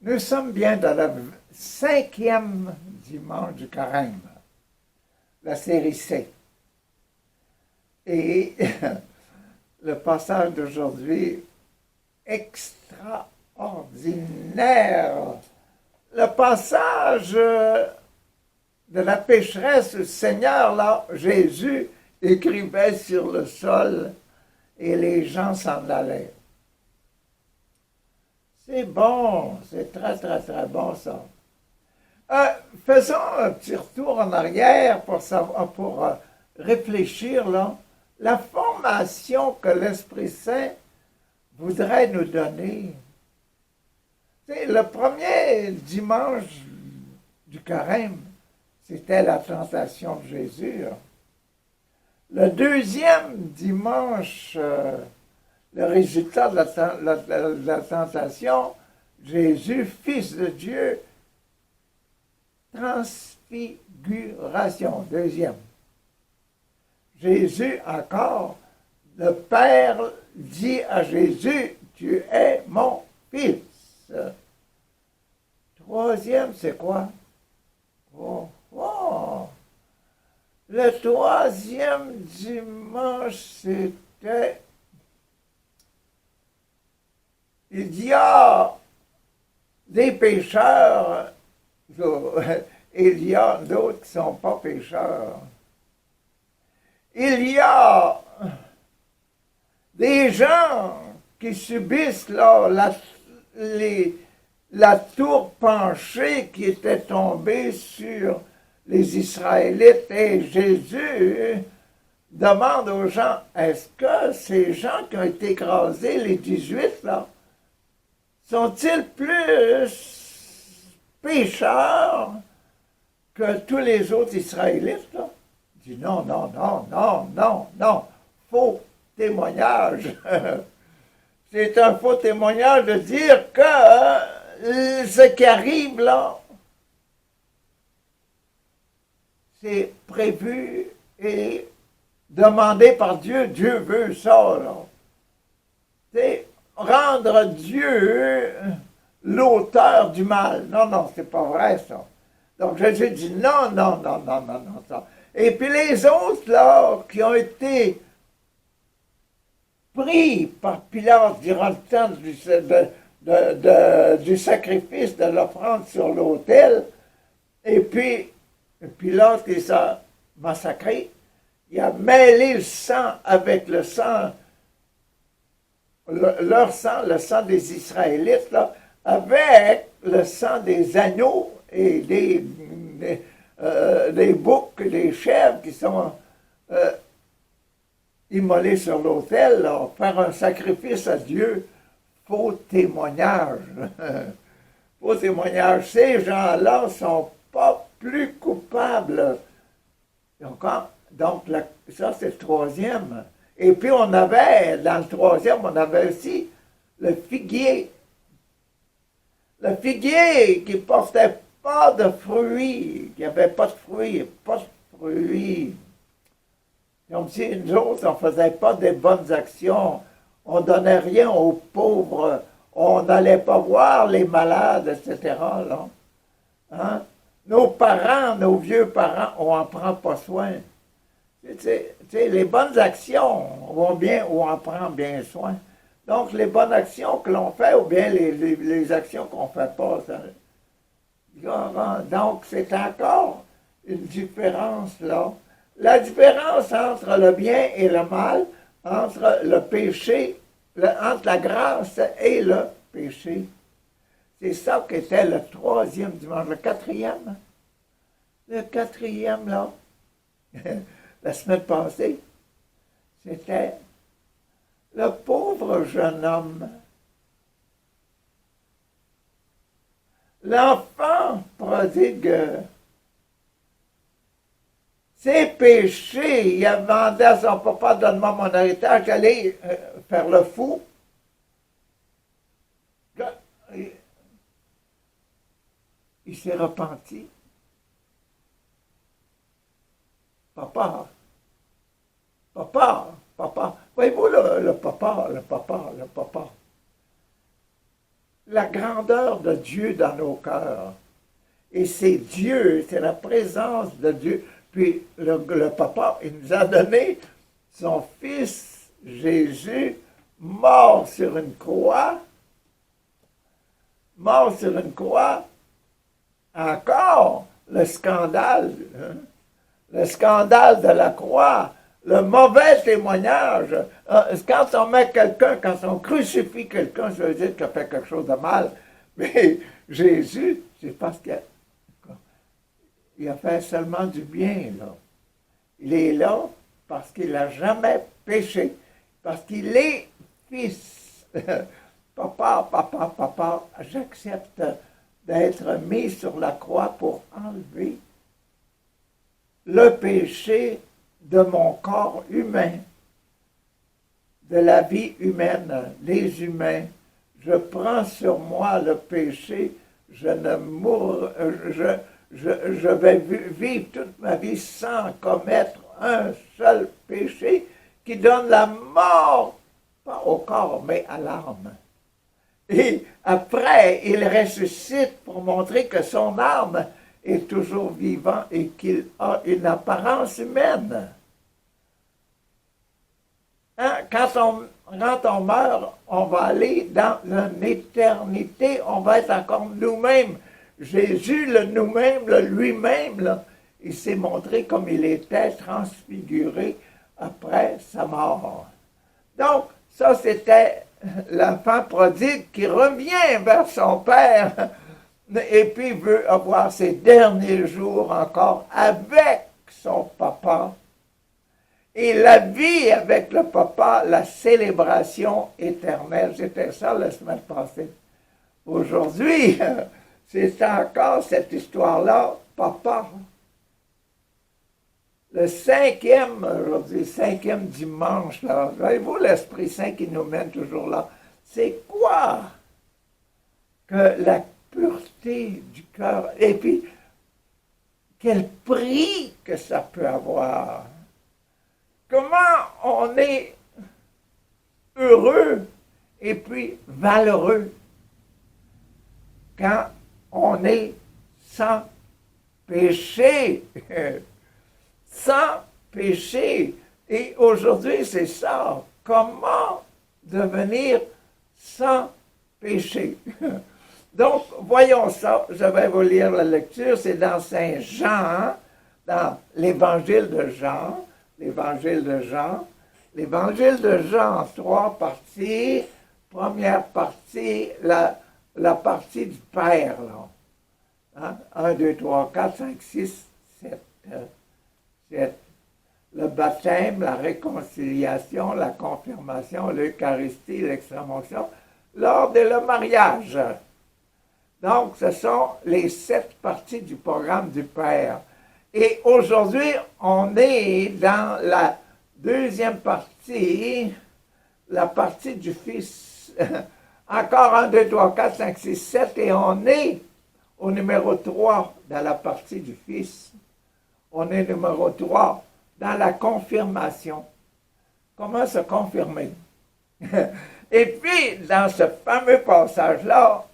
Nous sommes bien dans le cinquième dimanche du carême, la série C. Et le passage d'aujourd'hui, extraordinaire. Le passage de la pécheresse, le Seigneur, là, Jésus, écrivait sur le sol et les gens s'en allaient. C'est bon, c'est très, très, très bon, ça. Faisons un petit retour en arrière pour réfléchir, là. La formation que l'Esprit Saint voudrait nous donner. C'est le premier dimanche du carême, c'était la tentation de Jésus. Le deuxième dimanche, le résultat de la tentation, Jésus, Fils de Dieu, transfiguration, deuxième. Jésus encore, le Père dit à Jésus, tu es mon Fils. Troisième, c'est quoi? Oh. Le troisième dimanche, c'était... Il y a des pécheurs, il y a d'autres qui ne sont pas pécheurs. Il y a des gens qui subissent là, la tour penchée qui était tombée sur les Israélites. Et Jésus demande aux gens, est-ce que ces gens qui ont été écrasés, les 18 là, sont-ils plus pécheurs que tous les autres Israélites, là? Il dit non, non, non, non, non, non. Faux témoignage. C'est un faux témoignage de dire que ce qui arrive là, c'est prévu et demandé par Dieu. Dieu veut ça, là. C'est rendre Dieu l'auteur du mal. Non, non, c'est pas vrai, ça. Donc Jésus dit non, non, non, non, non, non, ça. Et puis les autres, là, qui ont été pris par Pilate durant le temps du sacrifice, de l'offrande sur l'autel, et puis Pilate les a massacrés, il a mêlé le sang avec le sang, leur sang, le sang des Israélites, là, avec le sang des agneaux et des boucs, des chèvres qui sont immolés sur l'autel, faire un sacrifice à Dieu. Faux témoignage. Faux témoignage. Ces gens-là ne sont pas plus coupables. Donc ça, c'est le troisième. Et puis, dans le troisième, on avait aussi le figuier. Le figuier qui ne portait pas de fruits, qui n'avait pas de fruits, pas de fruits. Comme si nous autres, on ne faisait pas des bonnes actions, on ne donnait rien aux pauvres, on n'allait pas voir les malades, etc. Là. Hein? Nos parents, nos vieux parents, on n'en prend pas soin. Les bonnes actions vont bien ou on prend bien soin. Donc, les bonnes actions que l'on fait ou bien les actions qu'on ne fait pas. Ça, donc, c'est encore une différence là. La différence entre le bien et le mal, entre le péché, entre la grâce et le péché. C'est ça qu'était le troisième dimanche. Le quatrième? Le quatrième, là, la semaine passée, c'était le pauvre jeune homme. L'enfant prodigue. Ses péchés, il a demandé à son papa, donne-moi mon héritage, j'allais faire le fou. Il s'est repenti. Papa, voyez-vous le papa. la grandeur de Dieu dans nos cœurs. Et c'est Dieu, c'est la présence de Dieu. Puis le papa, il nous a donné son fils Jésus, mort sur une croix, encore le scandale, hein? Le scandale de la croix, le mauvais témoignage. Quand on met quelqu'un, quand on crucifie quelqu'un, ça veut dire qu'il a fait quelque chose de mal. Mais Jésus, c'est parce qu'il a fait seulement du bien, là. Il est là parce qu'il n'a jamais péché, parce qu'il est fils. Papa, j'accepte d'être mis sur la croix pour enlever le péché de mon corps humain, de la vie humaine, les humains. Je prends sur moi le péché, je vais vivre toute ma vie sans commettre un seul péché qui donne la mort, pas au corps, mais à l'âme. Et après, il ressuscite pour montrer que son âme est toujours vivant et qu'il a une apparence humaine. Hein? Quand on meurt, on va aller dans une éternité, on va être encore nous-mêmes. Jésus, le nous-mêmes, le lui-même, là, il s'est montré comme il était transfiguré après sa mort. Donc, ça c'était l'enfant prodigue qui revient vers son père et puis veut avoir ses derniers jours encore avec son papa. Et la vie avec le papa, la célébration éternelle, c'était ça la semaine passée. Aujourd'hui, c'est encore cette histoire-là, papa. Le cinquième dimanche, là, voyez-vous l'Esprit Saint qui nous mène toujours là, c'est quoi que la pureté du cœur, et puis quel prix que ça peut avoir. Comment on est heureux et puis valeureux quand on est sans péché. Sans péché. Et aujourd'hui, c'est ça. Comment devenir sans péché? Donc, voyons ça. Je vais vous lire la lecture. C'est dans Saint Jean, dans l'Évangile de Jean. L'Évangile de Jean. L'Évangile de Jean, 3 parties. Première partie, la partie du Père, là. Hein? 1, 2, 3, 4, 5, 6, 7. Le baptême, la réconciliation, la confirmation, l'Eucharistie, l'extrême-onction, l'ordre et le mariage. Donc, ce sont les 7 parties du programme du Père. Et aujourd'hui, on est dans la deuxième partie, la partie du Fils. Encore 1, 2, 3, 4, 5, 6, 7, et on est au numéro 3 dans la partie du Fils. On est numéro 3 dans la confirmation. Comment se confirmer? Et puis, dans ce fameux passage-là,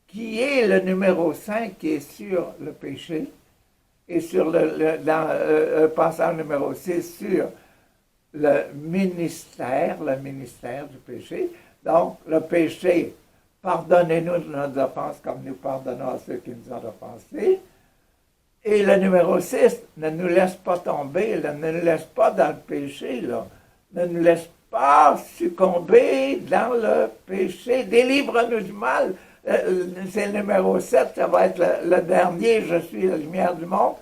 qui est le numéro 5, qui est sur le péché, et sur le passage numéro 6, sur le ministère du péché. Donc, le péché, pardonnez-nous de nos offenses comme nous pardonnons à ceux qui nous ont offensés. Et le numéro 6, ne nous laisse pas tomber, là, ne nous laisse pas dans le péché, là. Ne nous laisse pas succomber dans le péché. Délivre-nous du mal. C'est le numéro 7, ça va être le dernier, je suis la lumière du monde.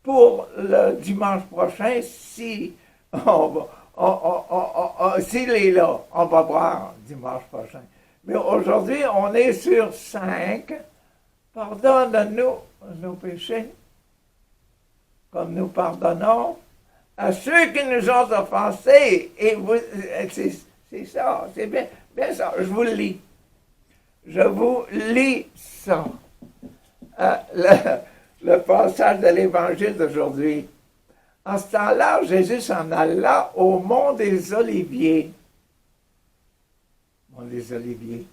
Pour le dimanche prochain, si s'il est là, on va voir dimanche prochain. Mais aujourd'hui, on est sur 5. Pardonne-nous nos péchés, comme nous pardonnons à ceux qui nous ont offensés. Et c'est ça, c'est bien ça. Je vous le lis. Je vous lis ça. Le passage de l'Évangile d'aujourd'hui. En ce temps-là, Jésus s'en alla au mont des Oliviers. Mont des Oliviers.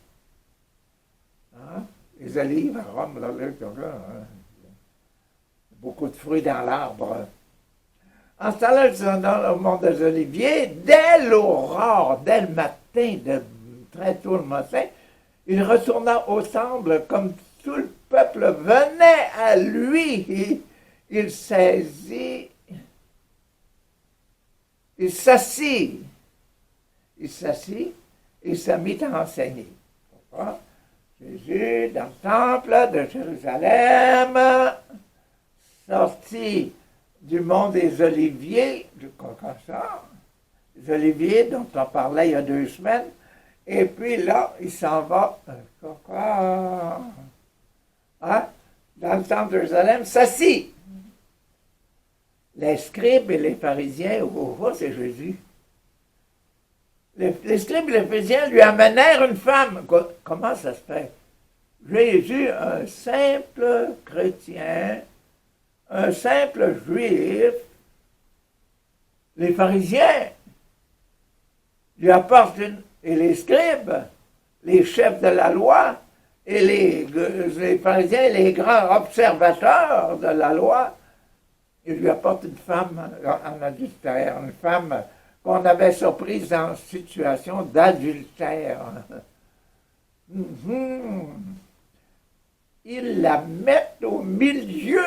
Hein? Les olives à Rome, hein, beaucoup de fruits dans l'arbre. En ce temps-là, ils sont dans le monde des oliviers. Dès l'aurore, dès le matin, très tôt le matin, il retourna au temple comme tout le peuple venait à lui. Il saisit, il s'assit, il se mit à enseigner. Pourquoi? Jésus, dans le temple de Jérusalem, sorti du monde des oliviers, du Concordant, les oliviers dont on parlait il y a 2 semaines, et puis là, il s'en va, hein, dans le temple de Jérusalem, s'assit. Les scribes et les pharisiens, c'est Jésus. Les scribes et les pharisiens lui amenèrent une femme. Comment ça se fait? Jésus, un simple chrétien, un simple juif, les pharisiens lui apportent et les scribes, les chefs de la loi, et les pharisiens, les grands observateurs de la loi, ils lui apportent une femme en adultère, une femme qu'on avait surprise en situation d'adultère. Ils la mettent au milieu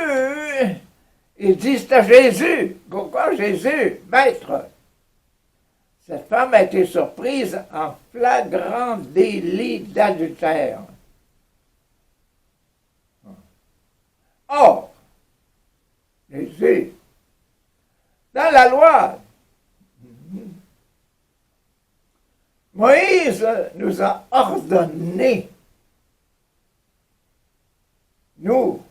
et disent à Jésus, pourquoi Jésus, maître? Cette femme a été surprise en flagrant délit d'adultère. Or, Jésus, dans la loi, Moïse nous a ordonné, nous,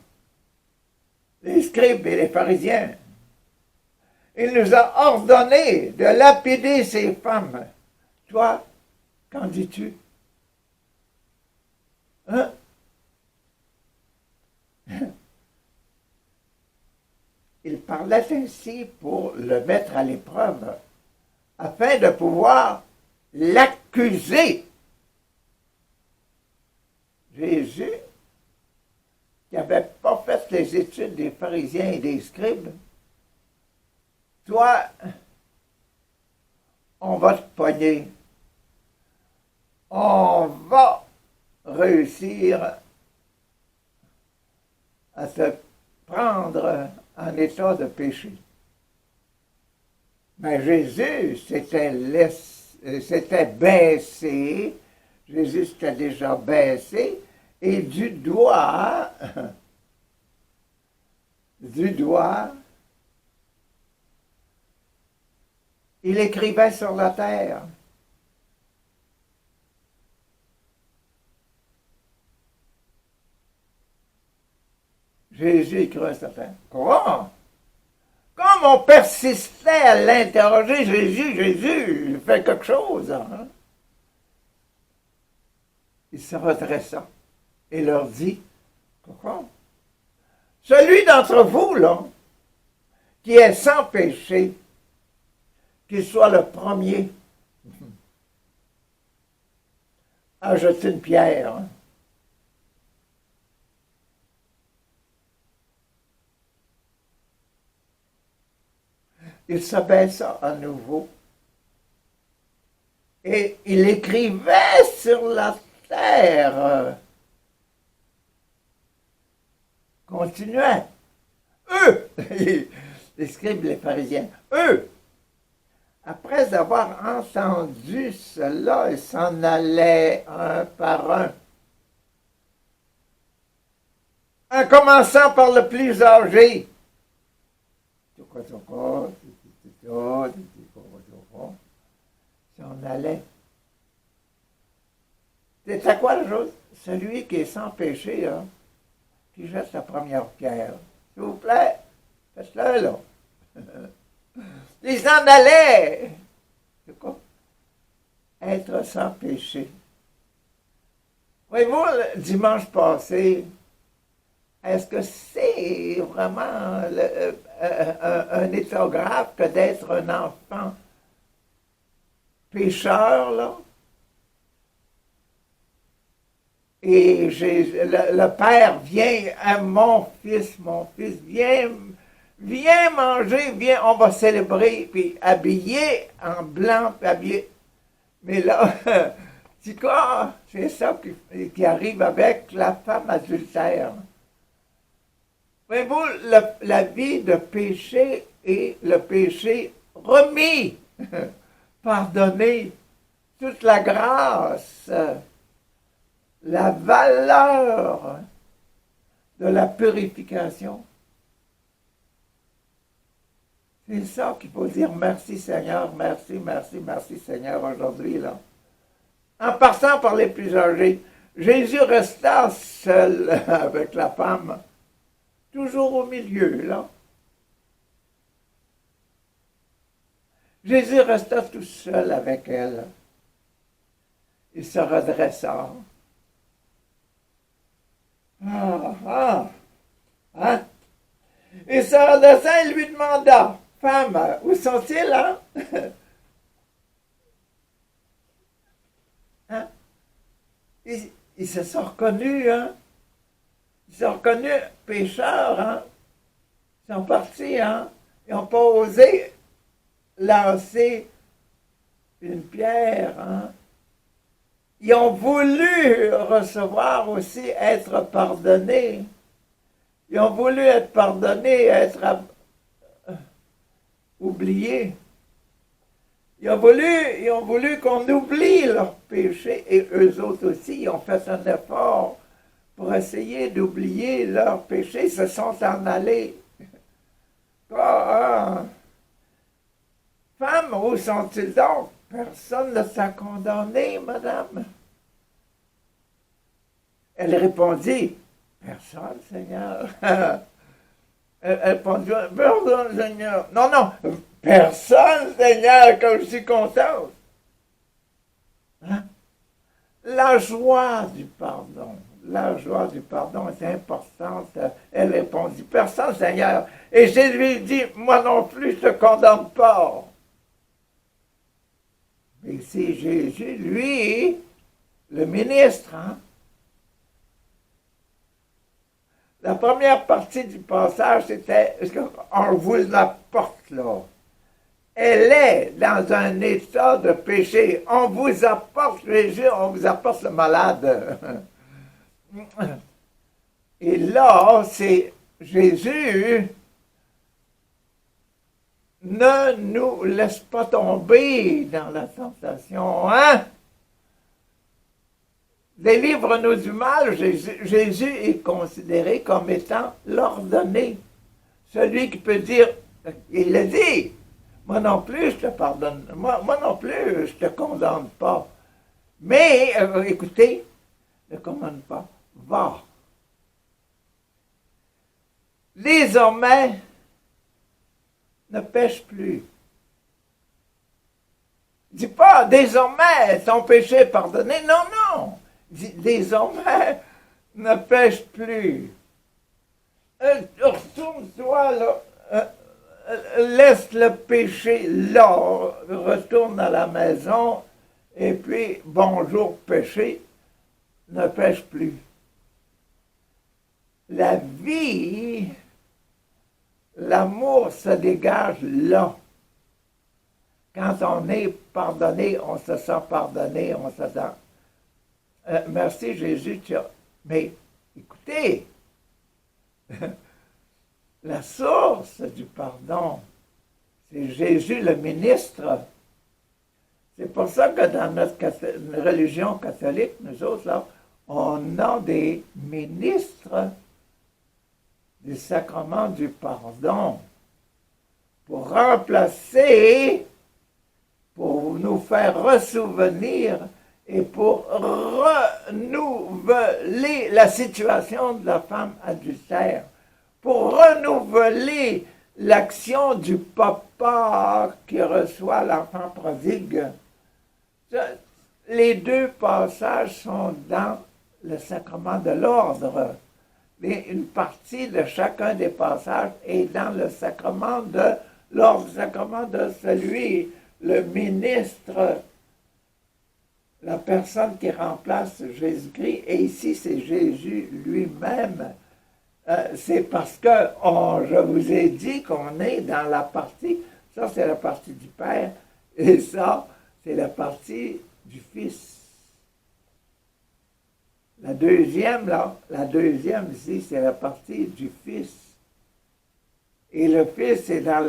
les scribes et les pharisiens, il nous a ordonné de lapider ces femmes. Toi, qu'en dis-tu? Hein? Il parlait ainsi pour le mettre à l'épreuve, afin de pouvoir l'accuser. Jésus, qui n'avait pas fait les études des pharisiens et des scribes, toi, on va te pogner. On va réussir à te prendre en état de péché. Mais Jésus s'était baissé, Jésus s'était déjà baissé, et du doigt, il écrivait sur la terre. Jésus écrivait sur la terre. Comment? Comme on persistait à l'interroger, Jésus, fais quelque chose. Hein? Il se redressa et leur dit, pourquoi? Celui d'entre vous, là, qui est sans péché, qu'il soit le premier à jeter une pierre. Hein? Il s'abaissa à nouveau et il écrivait sur la terre. Continuait. Eux, les scribes, les pharisiens, eux, après avoir entendu cela, ils s'en allaient un par un. En commençant par le plus âgé. S'en allait. C'est quoi la chose? Celui qui est sans péché, là, qui jette la première pierre. S'il vous plaît, faites-le, là. Ils s'en allaient. C'est quoi? Être sans péché. Voyez-vous, le dimanche passé, est-ce que c'est vraiment un état grave que d'être un enfant pécheur, là? Et le Père vient à mon fils, viens manger, viens, on va célébrer, puis habillé en blanc, puis habillé. Mais là, tu crois, c'est ça qui arrive avec la femme adultère. Mais vous, la vie de péché et le péché remis, pardonné, toute la grâce, la valeur de la purification. C'est ça qu'il faut dire merci Seigneur, merci, merci, merci Seigneur aujourd'hui, là. En passant par les plus âgés, Jésus resta seul avec la femme, toujours au milieu, là. Jésus resta tout seul avec elle. Il se redressa. Hein? Il se redressa et lui demanda, femme, où sont-ils, hein? Hein? Ils se sont reconnus, hein? Ils se sont reconnus pécheurs, hein? Ils sont partis, hein? Ils n'ont pas osé lancer une pierre, hein? Ils ont voulu recevoir aussi, être pardonnés. Ils ont voulu être pardonnés, être oubliés. Ils ont voulu qu'on oublie leurs péchés, et eux autres aussi, ils ont fait un effort pour essayer d'oublier leurs péchés. Ils se sont en allés. Femme, où sont-ils donc? Personne ne t'a condamné, madame. Elle répondit, personne, Seigneur. Elle répondit, pardon, Seigneur. Non, personne, Seigneur, comme je suis contente. Hein? La joie du pardon est importante. Elle répondit, personne, Seigneur. Et Jésus lui dit, moi non plus, je ne te condamne pas. Mais c'est Jésus, lui, le ministre, hein? La première partie du passage, c'était « on vous apporte là ». Elle est dans un état de péché. On vous apporte Jésus, on vous apporte le malade. Et là, c'est Jésus ne nous laisse pas tomber dans la tentation, hein? Délivre-nous du mal. Jésus est considéré comme étant l'ordonné. Celui qui peut dire, il a dit, moi non plus je te pardonne, moi non plus je te condamne pas. Mais, écoutez, ne commande pas, va. Désormais, ne pêche plus. Dis pas, désormais, ton péché est pardonné. Non. Dis, désormais, ne pêche plus. Retourne-toi là. Laisse le péché là. Retourne à la maison. Et puis, bonjour péché. Ne pêche plus. La vie, l'amour se dégage là. Quand on est pardonné, on se sent pardonné, on se sent... merci Jésus, mais écoutez, la source du pardon, c'est Jésus le ministre. C'est pour ça que dans notre religion catholique, nous autres, là, on a des ministres du sacrement du pardon pour remplacer, pour nous faire ressouvenir et pour renouveler la situation de la femme adultère, pour renouveler l'action du papa qui reçoit l'enfant prodigue. Les deux passages sont dans le sacrement de l'ordre. Mais une partie de chacun des passages est dans le sacrement de l'ordre, le sacrement de celui, le ministre, la personne qui remplace Jésus-Christ, et ici c'est Jésus lui-même. C'est parce que je vous ai dit qu'on est dans la partie, ça c'est la partie du Père, et ça c'est la partie du Fils. La deuxième ici, c'est la partie du Fils. Et le Fils est dans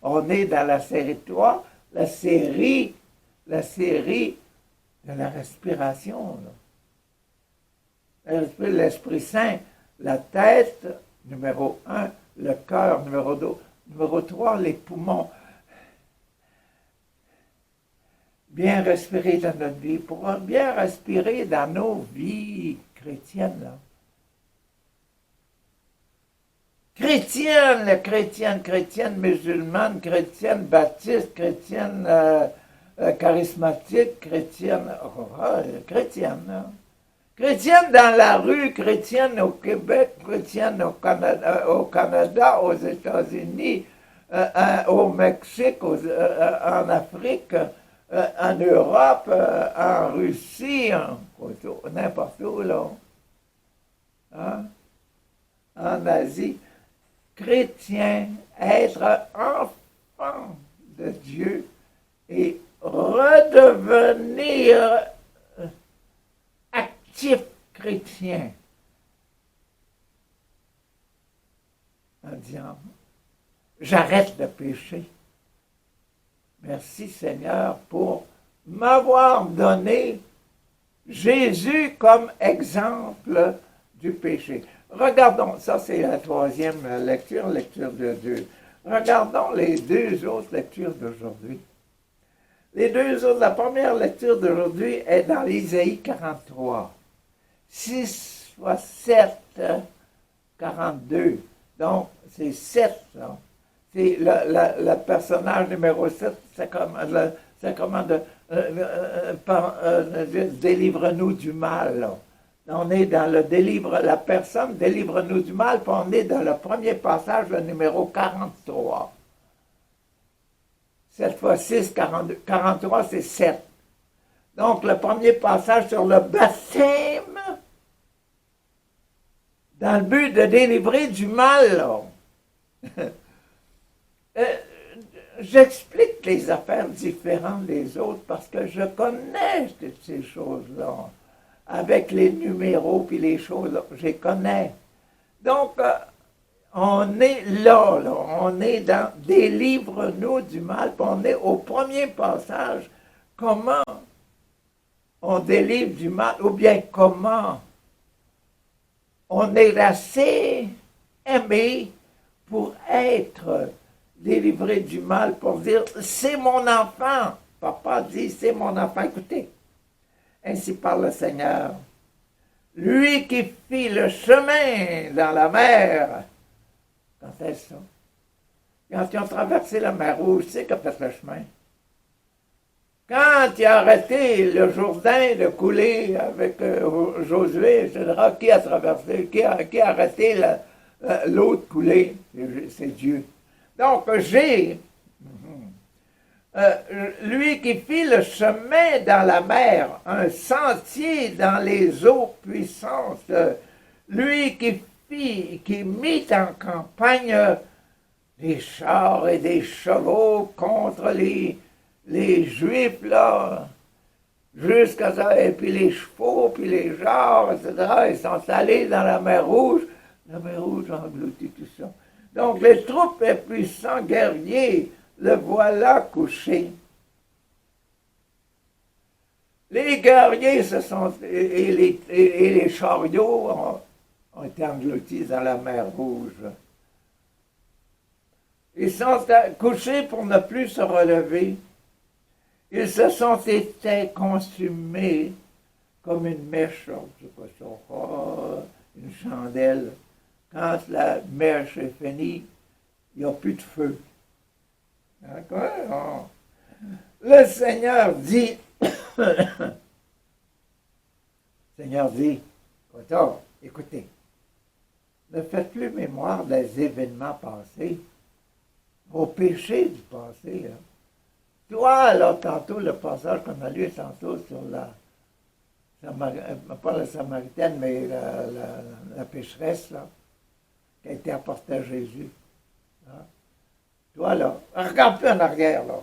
on est dans la série 3, la série de la respiration. L'Esprit Saint, la tête, numéro 1, le cœur, numéro 2, numéro 3, les poumons. Bien respirer dans notre vie, pour bien respirer dans nos vies chrétiennes. Là. Chrétienne, musulmane, chrétienne, baptiste, chrétienne, charismatique, chrétienne, chrétienne. Là. Chrétienne dans la rue, chrétienne au Québec, chrétienne au Canada, aux États-Unis, au Mexique, en Afrique, en Europe, en Russie, n'importe où, là. Hein? En Asie. Chrétien, être enfant de Dieu et redevenir actif chrétien. En disant, j'arrête le péché. Merci Seigneur pour m'avoir donné Jésus comme exemple du péché. Regardons, ça c'est la troisième lecture de Dieu. Regardons les deux autres lectures d'aujourd'hui. La première lecture d'aujourd'hui est dans l'Isaïe 43. 6 fois 7, 42. Donc, c'est 7, là. C'est le personnage numéro 7, c'est comment délivre-nous du mal. Là. On est dans la personne délivre-nous du mal, puis on est dans le premier passage, le numéro 43. 7 fois 6, 42. 43, c'est 7. Donc, le premier passage sur le baptême, dans le but de délivrer du mal, là. J'explique les affaires différentes des autres parce que je connais toutes ces choses-là. Avec les numéros puis les choses, là, je les connais. Donc, on est là, on est dans « Délivre-nous du mal », puis on est au premier passage, comment on délivre du mal, ou bien comment on est assez aimé pour être délivré du mal, pour dire « c'est mon enfant ». Papa dit « c'est mon enfant ». Écoutez, ainsi parle le Seigneur. Lui qui fit le chemin dans la mer. Quand est-ce ça? Quand ils ont traversé la mer Rouge, c'est qu'a fait le chemin. Quand il a arrêté le Jourdain de couler avec Josué, etc., qui a traversé, qui a arrêté l'eau de couler? C'est Dieu. Donc, lui qui fit le chemin dans la mer, un sentier dans les eaux puissantes, lui qui mit en campagne des chars et des chevaux contre les Juifs, là, jusqu'à ça, et puis les chevaux, puis les chars, etc., ils sont allés dans la mer Rouge a englouti tout ça. Donc, les troupes et puissants guerriers, le voilà couché. Les guerriers et les chariots ont été engloutis dans la mer Rouge. Ils sont couchés pour ne plus se relever. Ils se sont été consumés comme une mèche, je sais pas ça, une chandelle. Quand la mèche est finie, il n'y a plus de feu. D'accord? Le Seigneur dit, écoutez, ne faites plus mémoire des événements passés, vos péchés du passé. Hein. Toi, là, tantôt, le passage qu'on a lu tantôt sur pas la Samaritaine, mais la pécheresse, là, qui a été apportée à Jésus. Hein? Toi, là, regarde plus en arrière, là.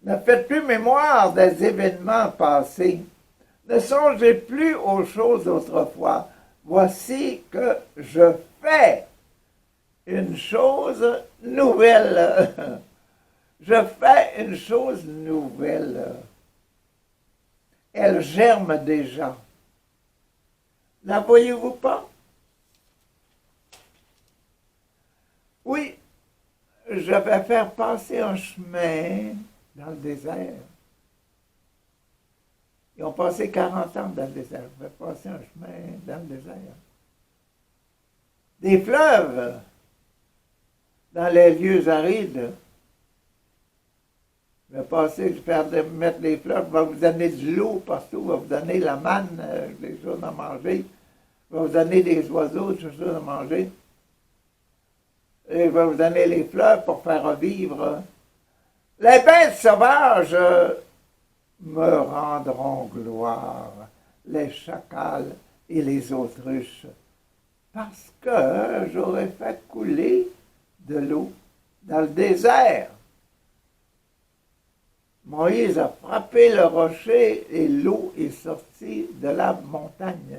Ne faites plus mémoire des événements passés. Ne songez plus aux choses d'autrefois. Voici que je fais une chose nouvelle. Je fais une chose nouvelle. Elle germe déjà. La voyez-vous pas? Oui, je vais faire passer un chemin dans le désert. Ils ont passé 40 ans dans le désert. Je vais passer un chemin dans le désert. Des fleuves dans les lieux arides. Je vais passer, mettre les fleurs, je vais vous donner de l'eau partout, je vais vous donner la manne, des choses à manger, je vais vous donner des oiseaux, des choses à manger. Et je vais vous donner les fleurs pour faire revivre. Les bêtes sauvages me rendront gloire, les chacals et les autruches, parce que j'aurai fait couler de l'eau dans le désert. Moïse a frappé le rocher et l'eau est sortie de la montagne.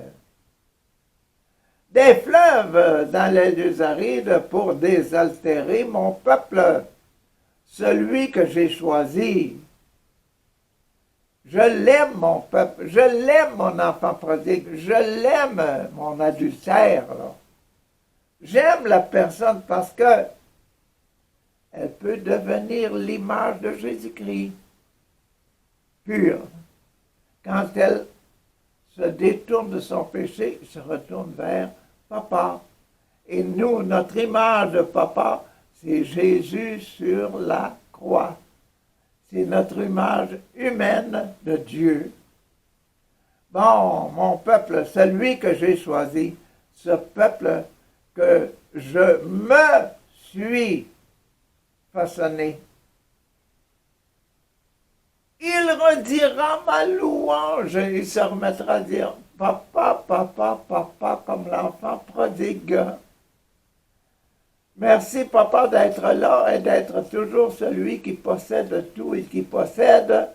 Des fleuves dans les lieux arides pour désaltérer mon peuple, celui que j'ai choisi. Je l'aime, mon peuple, je l'aime, mon enfant prodigue, je l'aime, mon adultère. J'aime la personne parce que elle peut devenir l'image de Jésus-Christ. Pure. Quand elle se détourne de son péché, se retourne vers Papa. Et nous, notre image de Papa, c'est Jésus sur la croix. C'est notre image humaine de Dieu. Bon, mon peuple, celui que j'ai choisi, ce peuple que je me suis façonné. Il redira ma louange et il se remettra à dire « Papa, papa, papa » comme l'enfant prodigue. Merci, papa, d'être là et d'être toujours celui qui possède tout et qui possède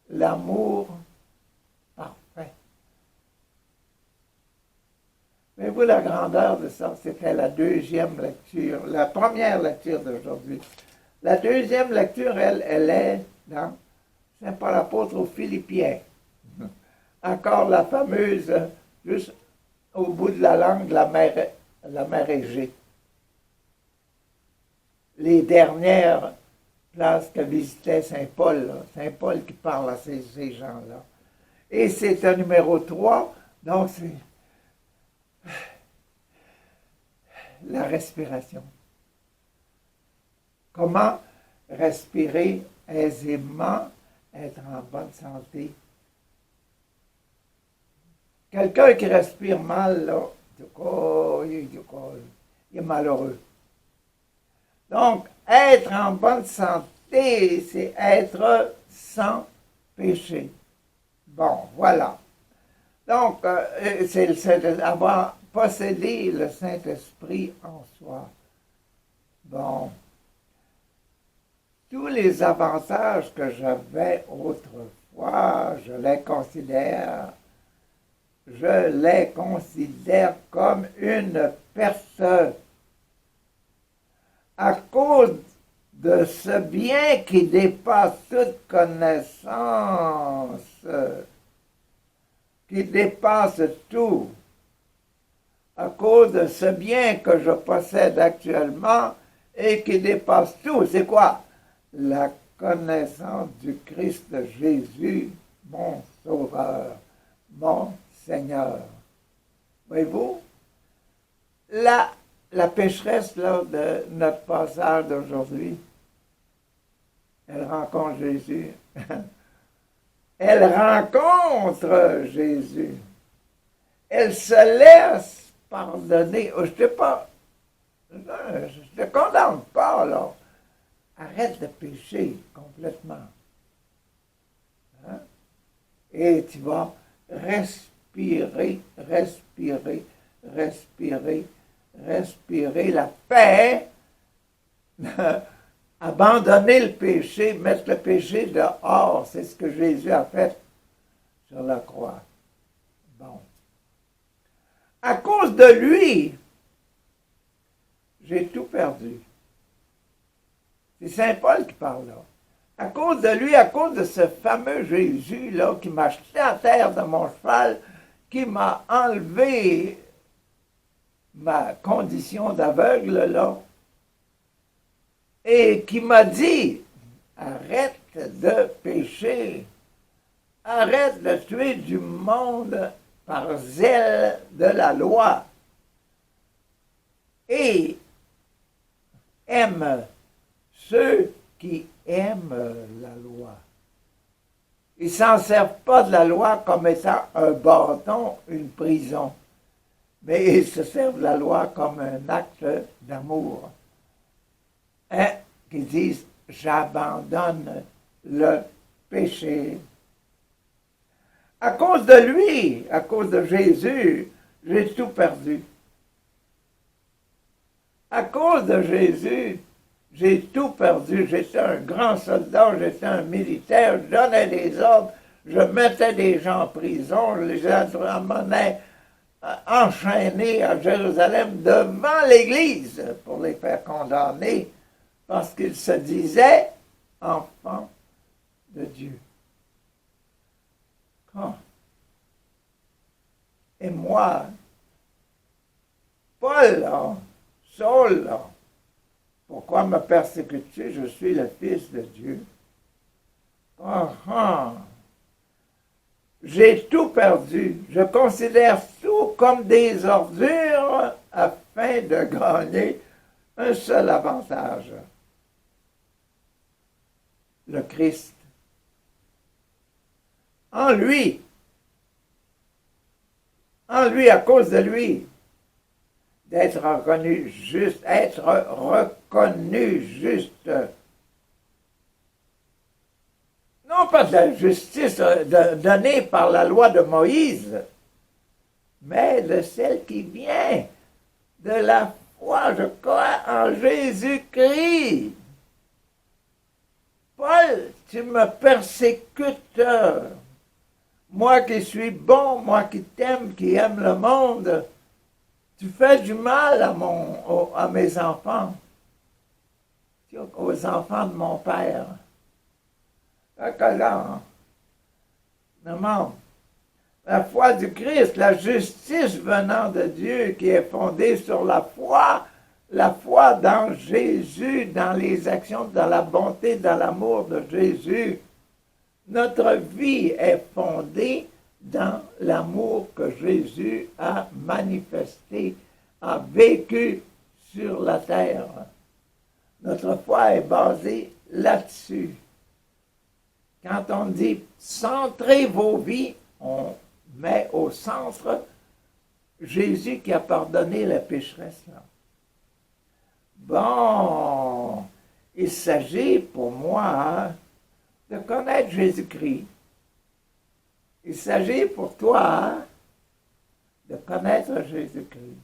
l'amour parfait. Mais vous, la grandeur de ça, c'était la deuxième lecture, la première lecture d'aujourd'hui. La deuxième lecture, elle est dans Saint Paul apôtre aux Philippiens. Encore la fameuse, juste au bout de la langue, la mer Égée. Les dernières places que visitait Saint Paul, Saint Paul qui parle à ces gens-là. Et c'est un numéro 3, donc c'est la respiration. Comment respirer aisément, être en bonne santé. Quelqu'un qui respire mal, là, il est malheureux. Donc, être en bonne santé, c'est être sans péché. Bon, voilà. Donc, c'est avoir possédé le Saint-Esprit en soi. Bon. Tous les avantages que j'avais autrefois, je les considère comme une perte à cause de ce bien qui dépasse toute connaissance, qui dépasse tout, à cause de ce bien que je possède actuellement et qui dépasse tout. C'est quoi? La connaissance du Christ Jésus, mon Sauveur, mon Seigneur. Voyez-vous, la pécheresse là, de notre passage d'aujourd'hui, elle rencontre Jésus. Elle rencontre Jésus. Elle se laisse pardonner. Je ne te condamne pas, là. arrête de pécher complètement. Hein? Et tu vas respirer, respirer, respirer, respirer la paix, abandonner le péché, mettre le péché dehors. C'est ce que Jésus a fait sur la croix. Bon. À cause de lui, j'ai tout perdu. C'est Saint Paul qui parle là. À cause de lui, à cause de ce fameux Jésus-là qui m'a jeté à terre de mon cheval, qui m'a enlevé ma condition d'aveugle là, et qui m'a dit, arrête de pécher, arrête de tuer du monde par zèle de la loi, et aime ceux qui aiment la loi. Ils ne s'en servent pas de la loi comme étant un bâton, une prison, mais ils se servent de la loi comme un acte d'amour. Hein? Qui disent, j'abandonne le péché. À cause de lui, à cause de Jésus, j'ai tout perdu. À cause de Jésus, j'ai tout perdu. J'étais un grand soldat, j'étais un militaire, je donnais des ordres, je mettais des gens en prison, je les amenais enchaînés à Jérusalem devant l'Église pour les faire condamner parce qu'ils se disaient enfants de Dieu. Quand? Et moi, Paul, là, Saul, là, pourquoi me persécutes-tu? Je suis le Fils de Dieu. J'ai tout perdu. Je considère tout comme des ordures afin de gagner un seul avantage. Le Christ. En lui, à cause de lui, d'être reconnu juste, être reconnu juste. Non pas de la justice donnée par la loi de Moïse, mais de celle qui vient de la foi, je crois, en Jésus-Christ. Paul, tu me persécutes. Moi qui suis bon, moi qui t'aime, qui aime le monde, tu fais du mal à mes enfants, aux enfants de mon père. Non, la foi du Christ, la justice venant de Dieu qui est fondée sur la foi dans Jésus, dans les actions, dans la bonté, dans l'amour de Jésus. Notre vie est fondée dans l'amour que Jésus a manifesté, a vécu sur la terre. Notre foi est basée là-dessus. Quand on dit « centrez vos vies », on met au centre Jésus qui a pardonné la pécheresse. Là. Bon, il s'agit pour moi de connaître Jésus-Christ. Il s'agit pour toi de connaître Jésus-Christ.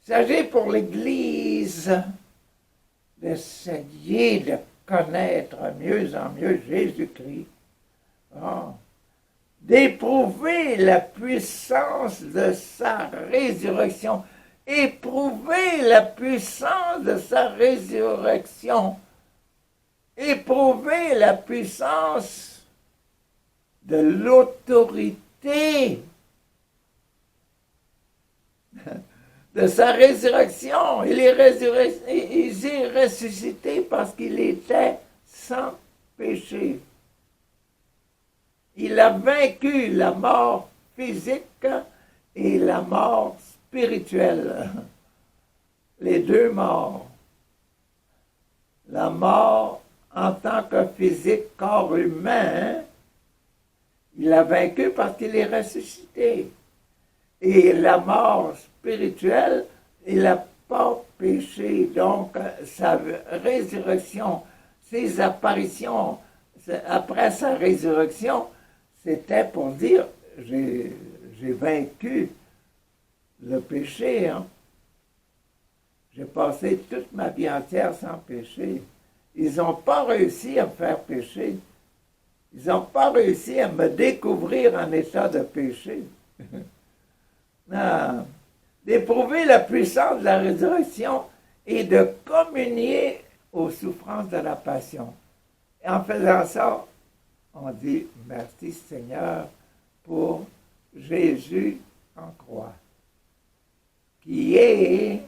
Il s'agit pour l'Église d'essayer de connaître mieux en mieux Jésus-Christ. D'éprouver la puissance de sa résurrection. Éprouver la puissance de sa résurrection. Éprouver la puissance de l'autorité de sa résurrection. Il est ressuscité parce qu'il était sans péché. Il a vaincu la mort physique et la mort spirituelle. Les deux morts. La mort en tant que physique, corps humain, il l'a vaincu parce qu'il est ressuscité. Et la mort spirituelle, il n'a pas péché. Donc, sa résurrection Ses apparitions après sa résurrection, c'était pour dire, j'ai vaincu le péché. Hein. J'ai passé toute ma vie entière sans péché. Ils n'ont pas réussi à me faire pécher. Ils n'ont pas réussi à me découvrir en état de péché. Non. D'éprouver la puissance de la résurrection et de communier aux souffrances de la passion. Et en faisant ça, on dit merci Seigneur pour Jésus en croix, qui est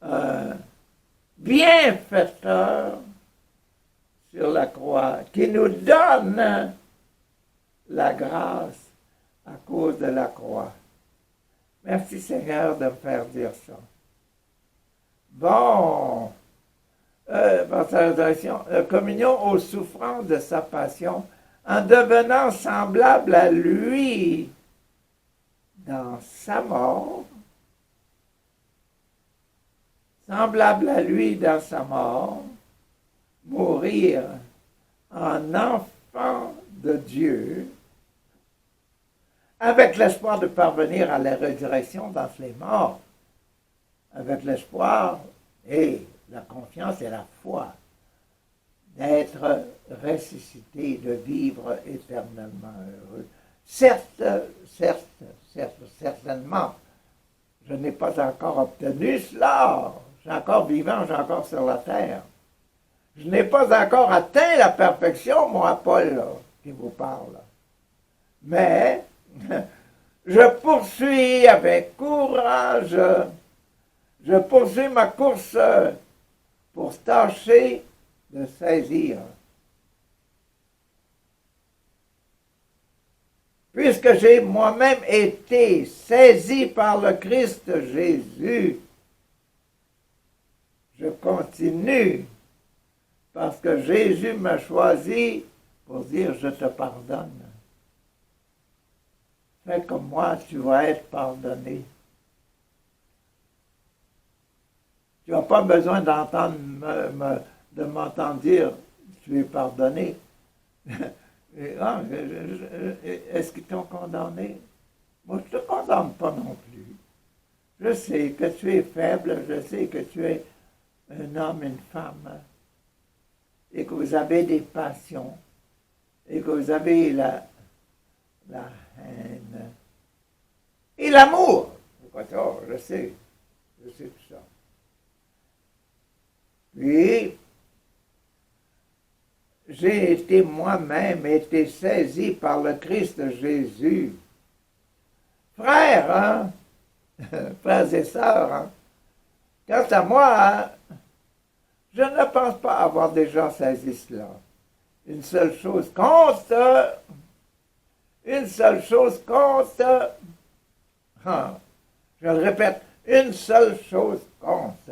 un bienfaiteur sur la croix, qui nous donne la grâce à cause de la croix. Merci Seigneur de me faire dire ça. Bon, par sa résurrection, communion aux souffrances de sa passion, en devenant semblable à lui dans sa mort, semblable à lui dans sa mort, mourir en enfant de Dieu, avec l'espoir de parvenir à la résurrection dans les morts, avec l'espoir et la confiance et la foi d'être ressuscité, de vivre éternellement heureux. Certes, certainement, je n'ai pas encore obtenu cela. Je suis encore vivant, je suis encore sur la terre. Je n'ai pas encore atteint la perfection, moi, Paul, là, qui vous parle. Mais je poursuis avec courage, je poursuis ma course pour tâcher de saisir. Puisque j'ai moi-même été saisi par le Christ Jésus, je continue parce que Jésus m'a choisi pour dire je te pardonne. Fais comme moi, tu vas être pardonné. Tu n'as pas besoin d'entendre de m'entendre dire tu es pardonné. Est-ce qu'ils t'ont condamné? Moi, je ne te condamne pas non plus. Je sais que tu es faible, je sais que tu es un homme, une femme, et que vous avez des passions, et que vous avez la haine et l'amour. Je sais tout ça. Puis, j'ai été moi-même été saisi par le Christ Jésus. Frères, hein? Frères et sœurs, hein? Quant à moi, hein, je ne pense pas avoir déjà saisi cela. Une seule chose compte, hein, je le répète, une seule chose compte.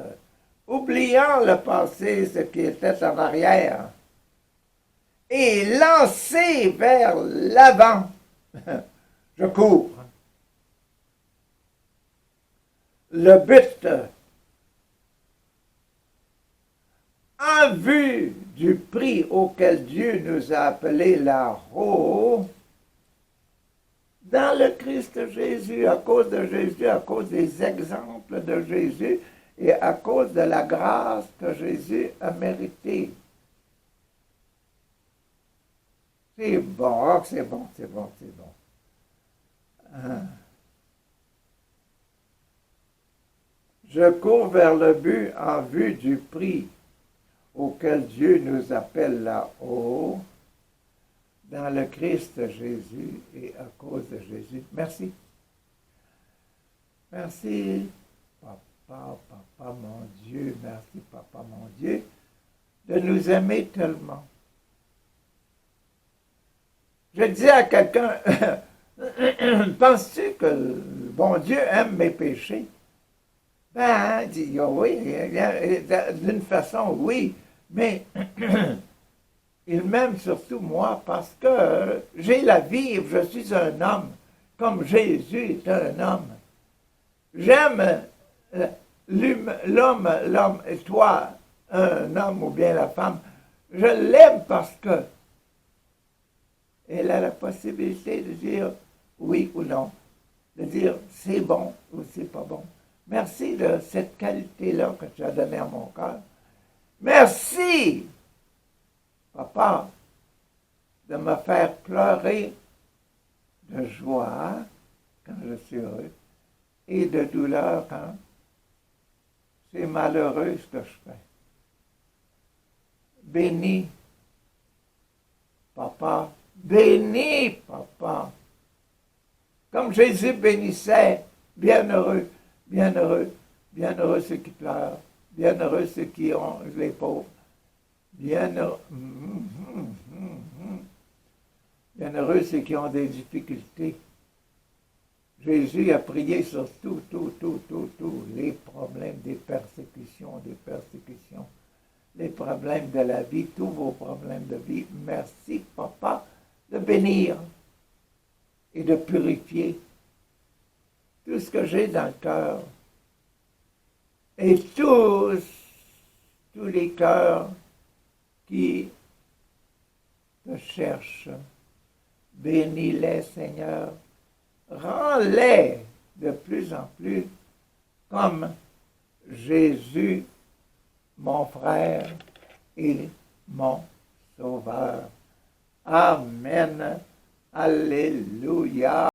Oubliant le passé, ce qui était en arrière, et lancé vers l'avant, je cours. Le but, en vue du prix auquel Dieu nous a appelés là-haut, dans le Christ Jésus, à cause de Jésus, à cause des exemples de Jésus et à cause de la grâce que Jésus a méritée. C'est bon, c'est bon. Hein? Je cours vers le but en vue du prix auquel Dieu nous appelle là-haut, dans le Christ Jésus et à cause de Jésus. Merci. Merci, Papa, mon Dieu, merci, Papa, mon Dieu, de nous aimer tellement. Je disais à quelqu'un, penses-tu que le bon Dieu aime mes péchés? Ben, il dit, oh oui, d'une façon, oui, mais il m'aime surtout moi parce que j'ai la vie, je suis un homme, comme Jésus est un homme. J'aime l'homme, et toi, un homme ou bien la femme, Je l'aime parce que elle a la possibilité de dire oui ou non, de dire c'est bon ou c'est pas bon. Merci de cette qualité-là que tu as donnée à mon cœur. Merci, papa, de me faire pleurer de joie quand je suis heureux et de douleur quand c'est malheureux ce que je fais. Béni, papa, béni, papa. Comme Jésus bénissait, bienheureux, bienheureux, bienheureux ceux qui pleurent, bienheureux ceux qui ont les pauvres, bienheureux, bienheureux ceux qui ont des difficultés. Jésus a prié sur tous les problèmes des persécutions, les problèmes de la vie, tous vos problèmes de vie. Merci, papa, de bénir et de purifier tout ce que j'ai dans le cœur. Et tous les cœurs qui te cherchent, bénis-les, Seigneur. Rends-les de plus en plus comme Jésus, mon frère et mon sauveur. Amen. Alléluia.